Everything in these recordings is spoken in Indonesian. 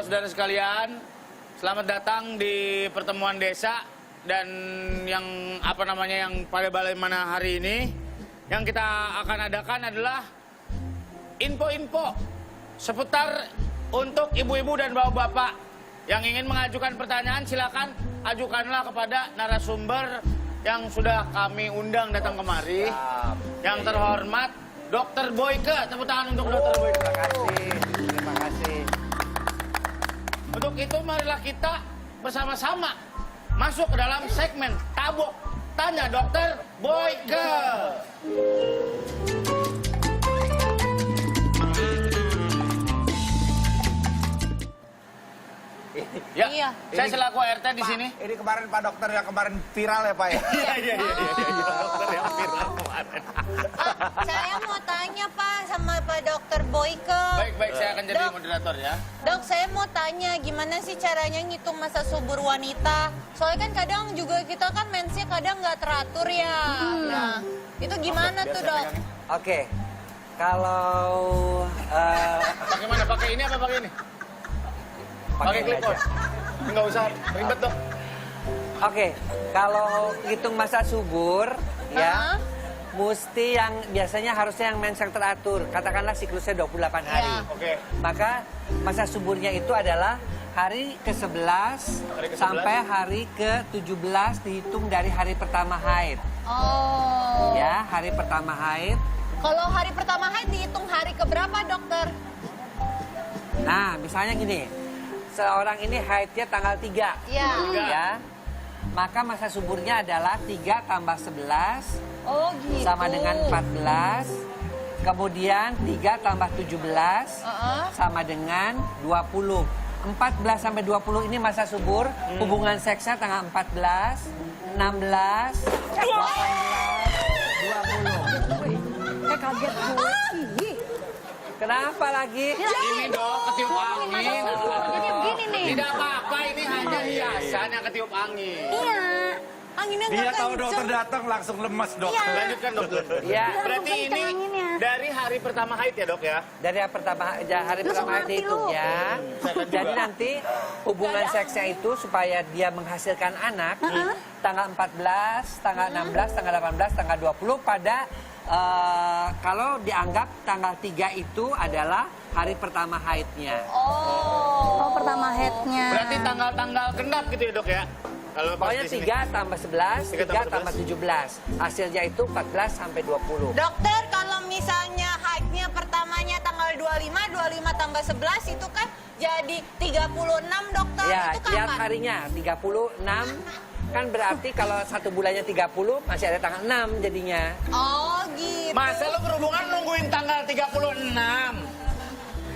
saudara sekalian, selamat datang di pertemuan desa dan yang yang pada balai mana hari ini. Yang kita akan adakan adalah info-info seputar untuk ibu-ibu dan bapak-bapak yang ingin mengajukan pertanyaan. Silakan ajukanlah kepada narasumber yang sudah kami undang datang kemari. Yang terhormat Dr. Boyke. Tepuk tangan untuk Dr. Boyke. Terima kasih. Untuk itu marilah kita bersama-sama masuk ke dalam segmen Tabok Tanya Dr. Boyke. Ya, Iya. saya selaku RT di sini. Ini kemarin Pak Dokter yang kemarin viral ya Pak ya? Iya, dokter yang viral kemarin. Saya mau tanya Pak sama Pak Dokter Boyke. Baik, saya akan jadi Dok. moderator ya. Dok, saya mau tanya gimana sih caranya ngitung masa subur wanita? Soalnya kan kadang juga kita kan mensnya kadang nggak teratur ya. Nah, itu gimana tuh Dok? Oke, kalau Pakai mana? Pakai ini apa pakai ini? Pakai clipboard. Enggak usah ribet dong. Oke, kalau hitung masa subur ya, mesti yang biasanya harusnya yang mens yang teratur. Katakanlah siklusnya 28 hari. Ya. Oke. Maka masa suburnya itu adalah hari ke-11 sampai hari ke-17 dihitung dari hari pertama haid. Oh. Ya, hari pertama haid. Kalau hari pertama haid dihitung hari keberapa Dokter? Nah, misalnya gini. Seorang ini haidnya tanggal 3. Iya. Ya. Maka masa suburnya adalah 3 tambah 11 Oh gitu. sama dengan 14. Kemudian 3 tambah 17 sama dengan 20. 14 sampai 20 ini masa subur. Hubungan seksnya tanggal 14, 16, 18, 20. Kaget gue. Ih, Kenapa lagi? Ini dong ketiup angin. jadi begini nih. Tidak apa-apa, ini hanya hiasan yang ketiup angin. Iya. Anginnya Dia nggak tahu kenceng. dokter datang langsung lemas dokter. Iya. Lanjutkan dokter. Ya, Berarti Kenceng ini anginnya. dari hari pertama haid ya dok ya? dari hari pertama Langsung haid mati dihitungnya. Saya kan Jadi juga. nanti hubungan seksnya itu supaya dia menghasilkan anak tanggal 14, tanggal 16, tanggal 18, tanggal 20 pada kalau dianggap tanggal 3 itu adalah hari pertama haidnya. Oh, pertama headnya. Berarti tanggal-tanggal genap gitu ya dok ya? Kalau pas Pokoknya di sini. 3 tambah 11, 3 3 tambah 17. Hasilnya itu 14 sampai 20. Dokter, kalau misalnya haidnya pertamanya tanggal 25, 25 tambah 11 itu kan jadi 36 dokter. Ya, Itu tiap kapan? harinya 36. Kan berarti kalau satu bulannya 30 masih ada tanggal 6 jadinya. Oh gitu. Masa lu berhubungan nungguin tanggal 36?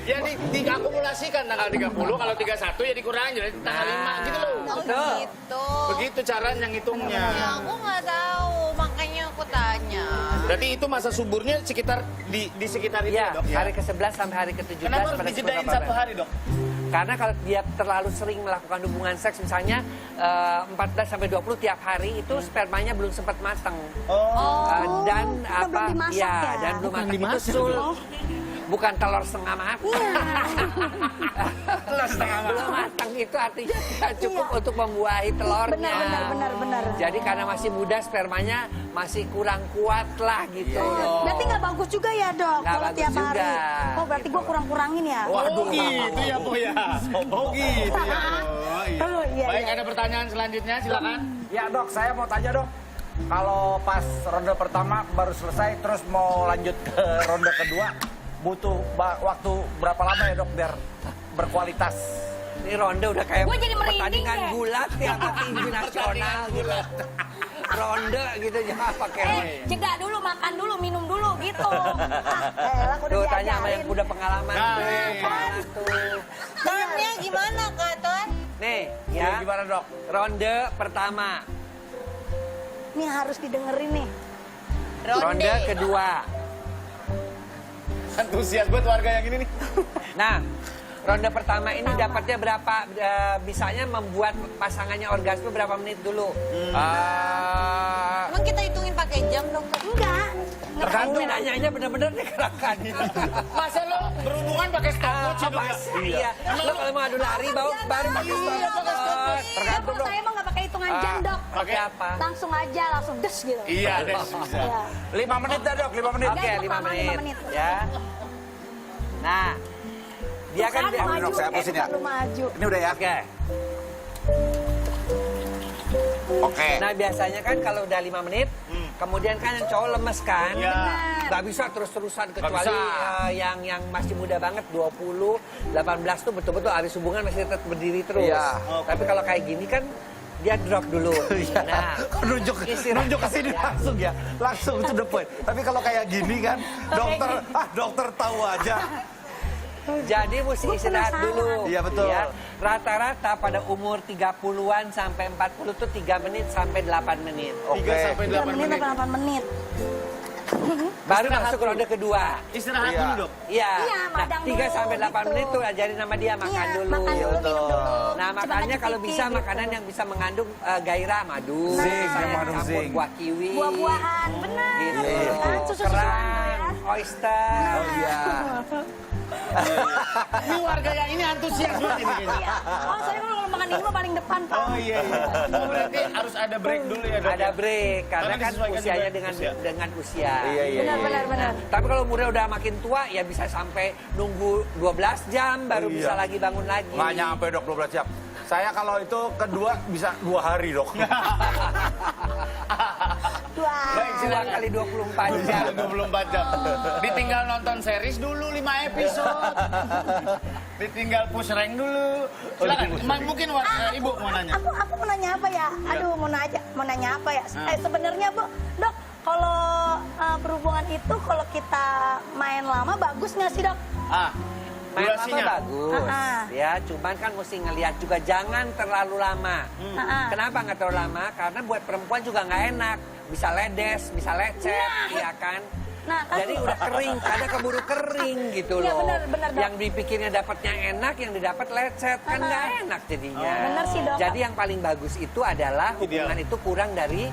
Jadi diakumulasikan tanggal 30, kalau 31 ya dikurangin jadi tanggal 5 gitu loh. Oh Betul. gitu. Begitu caranya ngitungnya. Ya aku nggak tahu, makanya aku tanya. Berarti itu masa suburnya sekitar di sekitar itu ya Ya, dok ya? hari ke-11 sampai hari ke-17 Kenapa harus pada dijedain 10 satu hari dok? Karena kalau dia terlalu sering melakukan hubungan seks misalnya 14 sampai 20 tiap hari itu spermanya belum sempat matang. Dan belum apa dimasak ya, ya? dan belum Bukan matang itu dimasak, sul. dong. Bukan telur setengah matang. Telur setengah Belum matang itu artinya tidak cukup untuk membuahi telurnya. Benar. Jadi karena masih muda spermanya masih kurang kuat lah gitu. Berarti nggak bagus juga ya dok, Nggak kalau bagus tiap hari. juga. Oh berarti gue kurang-kurangin ya. Oh gitu ya Bu ya? Oh gitu ya. Oh, iya. Oh, iya, Baik, iya. ada pertanyaan selanjutnya silakan. Ya dok, saya mau tanya dok. Kalau pas ronde pertama baru selesai, terus mau lanjut ke ronde kedua, butuh waktu berapa lama ya dok biar berkualitas? Ini ronde udah kayak Gua jadi merinding pertandingan deh. gulat ya tinju nasional gitu. Ronde gitu jangan pakai ronde. Jeda dulu, makan dulu, minum dulu gitu. Elah, udah Tuh tanya sama diajarin. yang udah pengalaman. Nah, Tuh, iya. pengalaman tuh. Tonnya gimana Kak Ton? Nih Ya, ya, gimana dok? ronde pertama, Nih harus didengerin nih. ronde kedua. Antusias buat warga yang ini nih. Nah, ronde pertama ini dapatnya berapa? Bisanya membuat pasangannya orgasme berapa menit dulu? Emang kita hitungin pakai jam dokter? Enggak. Tergantung nanyanya bener-bener dikerahkan. Masa lo berhubungan pakai stopwatch itu ya? Iya. Lo kalau mau adu lari baru pakai stopwatch. Tergantung dong. Saya emang nggak pakai hitungan jam, Dok. Pakai apa? Langsung aja, langsung des gitu. Iya, deh bisa. Iya. 5 menit dah dok, 5 menit. Oke, Ya, 5 lima menit. menit. Ya. Nah, dia kan Bukan maju, Dok, saya hapusin ya. selalu maju. Ini udah ya? Oke. Oke. Nah, biasanya kan kalau udah 5 menit, kemudian kan yang cowok lemes kan? Iya. Nggak bisa terus-terusan kecuali bisa. yang masih muda banget 20, 18 tuh betul-betul habis hubungan masih tetap berdiri terus. Iya. Tapi kalau kayak gini kan dia drop dulu. Nah, nunjuk ke sini langsung ya, langsung to the point. Tapi kalau kayak gini kan, dokter tahu aja. jadi mesti Gua istirahat penasaran. dulu. Iya, betul. Rata-rata pada umur 30-an sampai 40 tuh 3 menit sampai 8 menit. 3 sampai 3 8 menit menit. atau 8 menit. Baru masuk ronde kedua. Istirahat Iya. dulu, Dok. Iya. Iya, Nah, madang 3 dulu, sampai 8 gitu. menit tuh ajarin sama dia makan Iya, dulu. makan dulu, minum dulu. Nah, Coba makanya kasih kalau pipi bisa gitu. makanan yang bisa mengandung gairah, madu, Zinc, misalnya mengandung campur zinc. buah kiwi, Buah-buahan, benar. gitu. Kan susu-susuan Kerang, ya. oyster. Oh iya. Ini warga yang ini antusias banget ini kayaknya. Iya. Oh, saya kalau makan ini mah paling depan, Pak. Oh iya, iya. Oh, berarti harus ada break dulu ya, Dok? Ada break karena Karena kan disesuaikan usianya juga dengan usia. dengan usia. Iya, iya. Benar. Tapi kalau umurnya udah makin tua ya bisa sampai nunggu 12 jam baru Iya. bisa lagi bangun lagi. Nggak nyampe dok 12 jam. Saya kalau itu kedua bisa 2 hari dok. Wah. Baik, Dua silakan. kali 24 jam. 24 jam. Ditinggal nonton series dulu 5 episode. Ditinggal push rank dulu. Silakan. Mungkin Ibu mau nanya. Aku mau nanya apa ya? Aduh, mau nanya apa ya? Sebenarnya, Bu, Dok, kalau berhubungan itu kalau kita main lama bagus nggak sih, Dok? Main lama Durasinya. bagus, Ah. ya. Cuman kan mesti ngelihat juga jangan terlalu lama. Kenapa nggak terlalu lama? Karena buat perempuan juga nggak enak. Bisa ledes, bisa lecet, ya kan? Nah, kan- Jadi udah kering, kadang keburu kering gitu Iya, loh. benar, Dok. Yang dipikirnya dapatnya enak, yang didapat lecet, kan nggak enak jadinya. Benar sih, Dok. Jadi yang paling bagus itu adalah hubungan itu kurang dari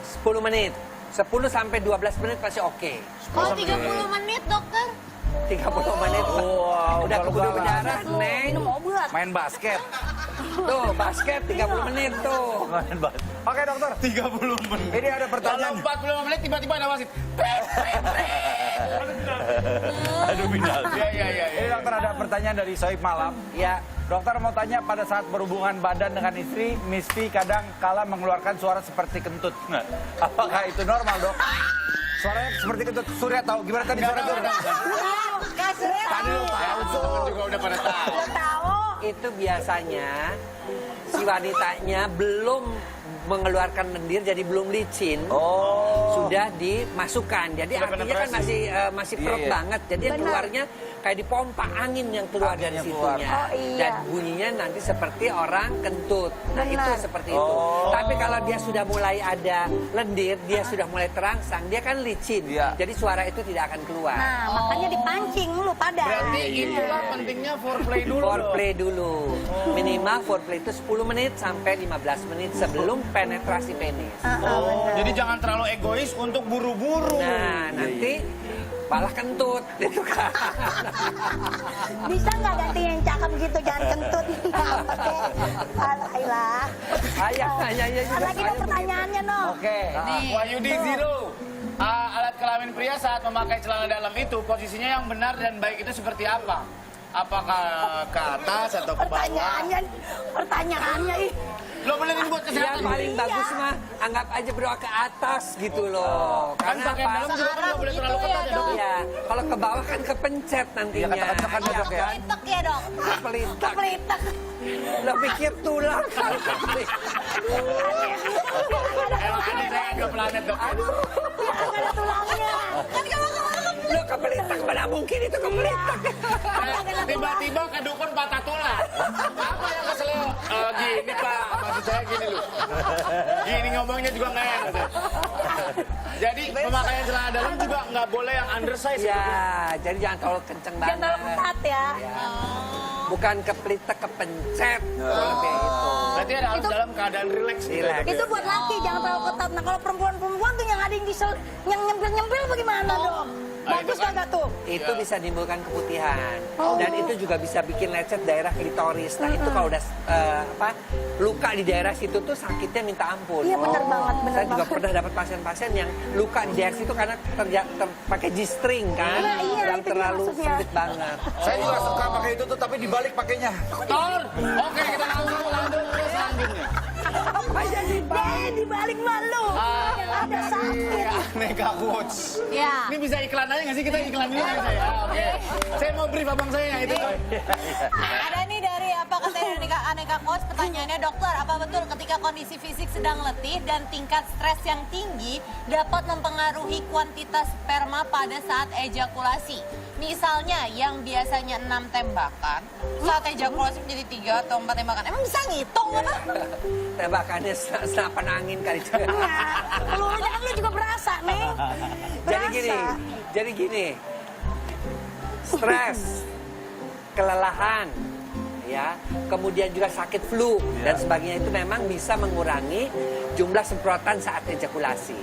10 menit. 10 sampai 12 menit pasti oke. Oh, 30 menit, dokter. 30 menit. Wow, udah keburu ugal-ugalan. berdarah, Neng. Minum obat. Main basket. Tuh, basket 30 menit tuh. Main basket. Oke dokter. 30 menit. Ini ada Kalau pertanyaan. 45 menit tiba-tiba ada wasit. Aduh bidal. Iya. Ini dokter ada pertanyaan dari Soib Malam. Ya, Dokter mau tanya pada saat berhubungan badan dengan istri, Miss V kadang kala mengeluarkan suara seperti kentut. Nah, apakah itu normal dok? Suaranya seperti kentut. Surya tahu gimana tadi suara itu? Kasih Tadi lu tahu tuh. Teman juga udah pada tahu. Udah tahu. itu biasanya si wanitanya belum mengeluarkan lendir, jadi belum licin. Sudah dimasukkan. Jadi Sudah artinya kan penetrasi. masih perut Iya. banget. Jadi yang Benar. keluarnya kayak dipompa angin yang keluar Angin dari yang keluar. situnya. Oh, iya. Dan bunyinya nanti seperti orang kentut. Nah, Benar. itu seperti itu. Tapi kalau dia sudah mulai ada lendir, dia sudah mulai terangsang, dia kan licin. Iya. Jadi suara itu tidak akan keluar. Nah, makanya dipancing lu pada. Berarti itulah pentingnya foreplay dulu. Foreplay dulu. Minimal foreplay itu 10 menit sampai 15 menit sebelum penetrasi penis. Jadi jangan terlalu egois untuk buru-buru. Nah, nanti malah kentut gitu kan. Bisa nggak ganti yang cakep gitu, jangan kentut. Alailah. Ayah juga. Lagi dong pertanyaannya, no. Oke. Wahyudi Zero. Alat kelamin pria saat memakai celana dalam itu posisinya yang benar dan baik itu seperti apa? Apakah ke atas atau ke bawah? Pertanyaannya ih. Lo benerin buat Yang kesehatan. paling bagus mah anggap aja berdoa ke atas gitu loh. Kan Karena pakaian dalam juga kan nggak boleh terlalu ketat ya, Dok? Iya, kalau ke bawah kan kepencet nantinya. Iya, ketekan ya, Dok, ya? Keplitek ya, dok. Kepelitak. Kepelitek. Lo pikir tulang kali kepelitak. Emang aneh saya agak planet, Dok. Nggak ada tulangnya. Kan kalau Lo kepelitak, mana mungkin itu kepelitak. Tiba-tiba ke dukun patah tulang. Apa yang kesel lo? Gini Pak, maksud saya gini loh. Gini ngomongnya juga nggak enak. Jadi pemakaian celana dalam juga nggak boleh yang undersize. Ya, jadi jangan terlalu kenceng jangan terlalu banget. ketat ya. Bukan kepelitak, kepencet. Kalau kayak gitu. Berarti harus dalam keadaan relax. Relax. Itu buat laki, jangan terlalu ketat. Nah, kalau perempuan-perempuan tuh yang ada yang di yang nyempil-nyempil bagaimana dong? Bagus itu kan- kagak tuh? Itu bisa menimbulkan keputihan dan itu juga bisa bikin lecet daerah klitoris. Nah itu kalau udah luka di daerah situ tuh sakitnya minta ampun. Iya benar banget, benar Saya juga banget. pernah dapat pasien-pasien yang luka di daerah situ karena pakai G-string kan, Nah, iya, yang itu dia terlalu maksudnya. sempit banget. Saya juga suka pakai itu tuh, tapi dibalik pakainya. Tor, oke kita langsung lanjut ke selanjutnya. Apa jadi dibalik malu? Ada sakit. Aneka Quotes. Ya. Ini bisa iklan aja nggak sih? Kita iklan dulu ya saya. Oke. Saya mau brief abang saya itu. Ada nih dari apa kata Aneka Coach, pertanyaannya dokter, apa betul ketika kondisi fisik sedang letih dan tingkat stres yang tinggi dapat mempengaruhi kuantitas sperma pada saat ejakulasi? Misalnya yang biasanya 6 tembakan, saat ejakulasi menjadi 3 atau 4 tembakan. Emang bisa ngitung apa? Tembakannya senapan angin kali itu. Pelurunya kan lu juga berasa, nih. Jadi gini, stres, kelelahan, ya, kemudian juga sakit flu dan sebagainya itu memang bisa mengurangi jumlah semprotan saat ejakulasi.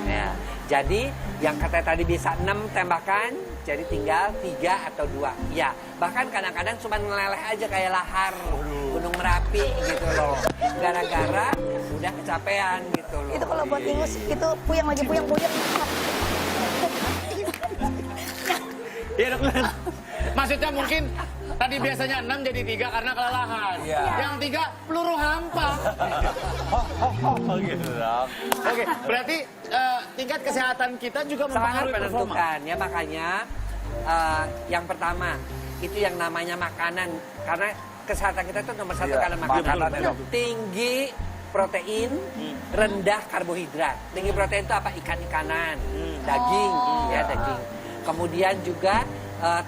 Ya, jadi yang katanya tadi bisa 6 tembakan, jadi tinggal 3 atau 2. Ya, bahkan kadang-kadang cuma meleleh aja kayak lahar Gunung Merapi gitu loh. Gara-gara udah kecapean gitu loh. Itu kalau buat ingus, itu puyeng lagi puyeng-puyeng. Iya dok. Maksudnya mungkin tadi biasanya 6 jadi 3 karena kelelahan. Iya. Yang 3 peluru hampa. Gitu dong. Oke, berarti tingkat kesehatan kita juga Sangat mempengaruhi performa. menentukan ya, makanya yang pertama itu yang namanya makanan, karena kesehatan kita itu nomor 1 Iya, karena makanan. makanan ya, Dok. Tinggi protein, rendah karbohidrat. Tinggi protein itu apa? Ikan-ikanan, daging, ya daging. Kemudian juga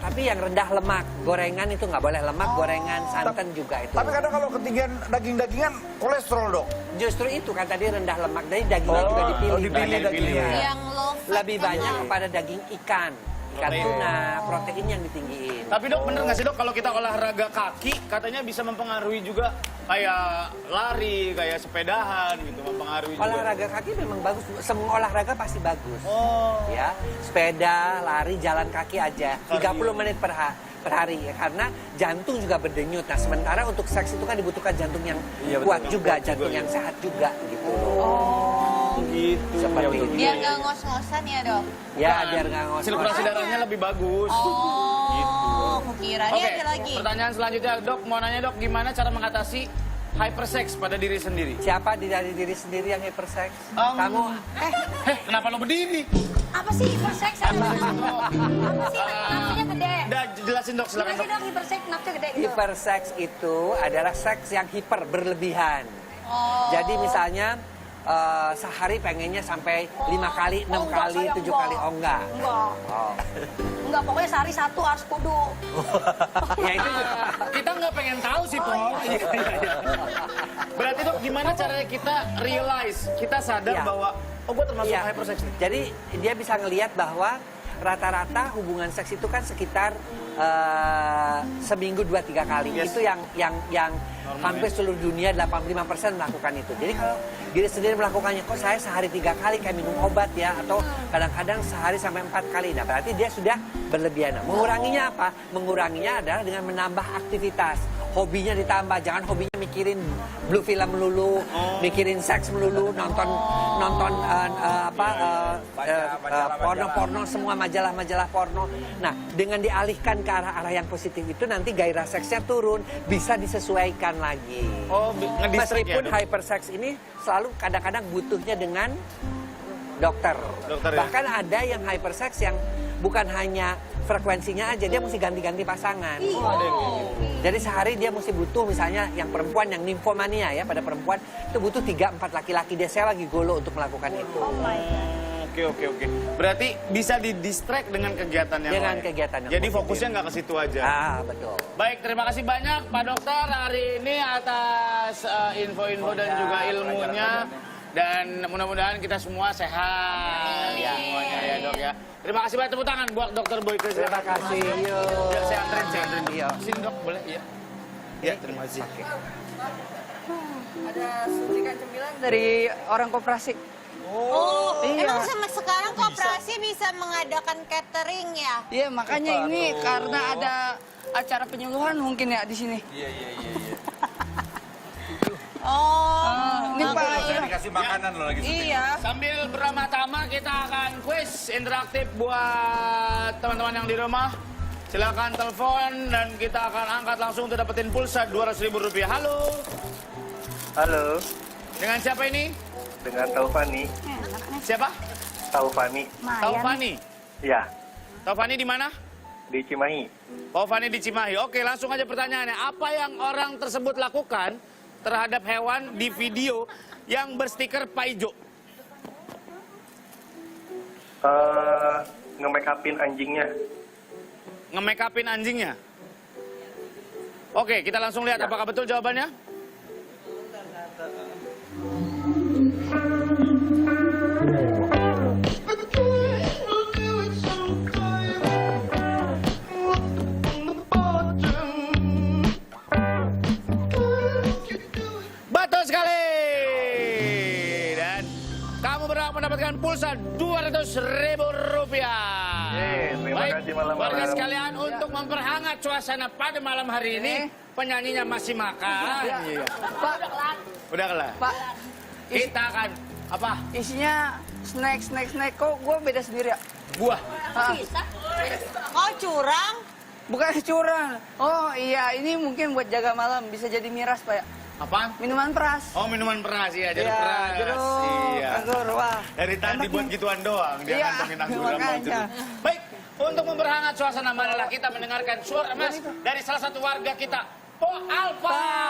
tapi yang rendah lemak, gorengan itu nggak boleh lemak, gorengan, santan juga itu. Tapi kadang kalau ketinggian daging-dagingan kolesterol, Dok. Justru itu kan tadi rendah lemak, jadi dagingnya juga dipilih. dipilih dagingnya. Yang low fat Lebih kan banyak ya? kepada daging ikan tuna, protein yang ditinggiin. Tapi dok, bener nggak sih dok kalau kita olahraga kaki katanya bisa mempengaruhi juga kayak lari, kayak sepedahan gitu, mempengaruhi juga. Olahraga kaki memang bagus, semua olahraga pasti bagus. Oh. Ya, sepeda, lari, jalan kaki aja, 30 menit per hari ya, karena jantung juga berdenyut. Nah, sementara untuk seks itu kan dibutuhkan jantung yang kuat juga, jantung yang sehat juga gitu. Gitu. Seperti itu. Biar nggak ngos-ngosan ya dok? Ya, biar nggak ngos-ngos. Sirkulasi darahnya lebih bagus. Oh, kukira. Ini Oke, ada lagi. pertanyaan selanjutnya dok, mau nanya dok, gimana cara mengatasi hypersex pada diri sendiri? Siapa dari diri sendiri yang hypersex? Kamu Kenapa lo berdiri? Apa sih hiperseks? Apa sih nafsunya gede? Udah jelasin dok, silakan Gimana sih dok. dok hiperseks nafsunya gede gitu? hypersex itu adalah seks yang hiper, berlebihan. Oh. Jadi misalnya sehari pengennya sampai 5 kali, 6 enggak, kali, saya 7 kali. Oh enggak. Enggak. Oh. Enggak, pokoknya sehari 1 harus kudu. Ya itu juga. Kita nggak pengen tahu sih Pol. Berarti dok, gimana caranya kita realize, kita sadar Iya. bahwa oh gue termasuk Iya. hypersex nih. Jadi dia bisa ngelihat bahwa rata-rata hubungan seks itu kan sekitar seminggu 2-3 kali. Yes. Itu yang hampir seluruh dunia 85% melakukan itu. Jadi kalau diri sendiri melakukannya, kok saya sehari 3 kali kayak minum obat ya, atau kadang-kadang sehari sampai 4 kali. Nah berarti dia sudah berlebihan. Nah, menguranginya apa? Menguranginya adalah dengan menambah aktivitas. Hobinya ditambah, jangan hobinya mikirin blue film melulu, mikirin seks melulu, nonton porno-porno, semua majalah-majalah porno. Nah, dengan dialihkan ke arah-arah yang positif itu nanti gairah seksnya turun, bisa disesuaikan lagi. Oh, ngedistract ya, Meskipun Dok? hypersex ini selalu kadang-kadang butuhnya dengan dokter. Dokter, ya? Bahkan ada yang hypersex yang bukan hanya frekuensinya aja, dia mesti ganti-ganti pasangan. Jadi sehari dia mesti butuh misalnya yang perempuan yang nymphomania ya, pada perempuan itu butuh 3-4 laki-laki. Dia saya lagi golo untuk melakukan itu. Oke. Berarti bisa di-distract dengan kegiatan yang Dengan lain. kegiatan yang Jadi positif. fokusnya nggak ke situ aja. Ah, betul. Baik, terima kasih banyak Pak Dokter hari ini atas info-info dan juga ilmunya. Dan mudah-mudahan kita semua sehat semuanya ya dok ya. Terima kasih banyak, tepuk tangan buat Dokter Boyke. Terima kasih. Yo. Ya, saya antrin. Iya. Sini dok, boleh? Iya. Ya, terima kasih. Ada suntikan cemilan dari orang koperasi. Oh, Iya. emang sama sekarang koperasi bisa mengadakan catering ya? Iya, makanya ini karena ada acara penyuluhan mungkin ya di sini. Oh, Ini Pak. Saya dikasih makanan loh lagi. Iya. Sambil beramah-tamah kita akan quiz interaktif buat teman-teman yang di rumah. Silakan telepon dan kita akan angkat langsung untuk dapetin pulsa Rp200.000. Halo, Halo, dengan siapa ini? dengan Taufani. Siapa? Taufani, Taufani. ya, Taufani di mana? di Cimahi. Taufani di Cimahi. Oke, langsung aja pertanyaannya. Apa yang orang tersebut lakukan terhadap hewan di video yang berstiker Paijo? Nge-make upin anjingnya. Nge-make upin anjingnya? Oke, kita langsung lihat apakah betul jawabannya. Betul sekali. Dan kamu berhak mendapatkan pulsa Rp200.000. Terima kasih malam-malam. Warga sekalian, untuk memperhangat suasana pada malam hari ini, penyanyinya masih makan. Iya. Pak, Udah kelar. Pak, Kita akan apa? isinya snack. Kok gue beda sendiri ya? Buah. Ah, kau curang? bukan curang. Oh iya, ini mungkin buat jaga malam. Bisa jadi miras, Pak ya. Apaan? Minuman peras. Oh, minuman peras ya, jeruk Iya, peras. jeruk, Iya. anggur, wah. Dari tadi Enak buat nih. gituan doang, dia Iya, ngantongin anggur sama makanya. jeruk. Baik, untuk memperhangat suasana marilah kita mendengarkan suara emas dari salah satu warga kita, Po Alfa.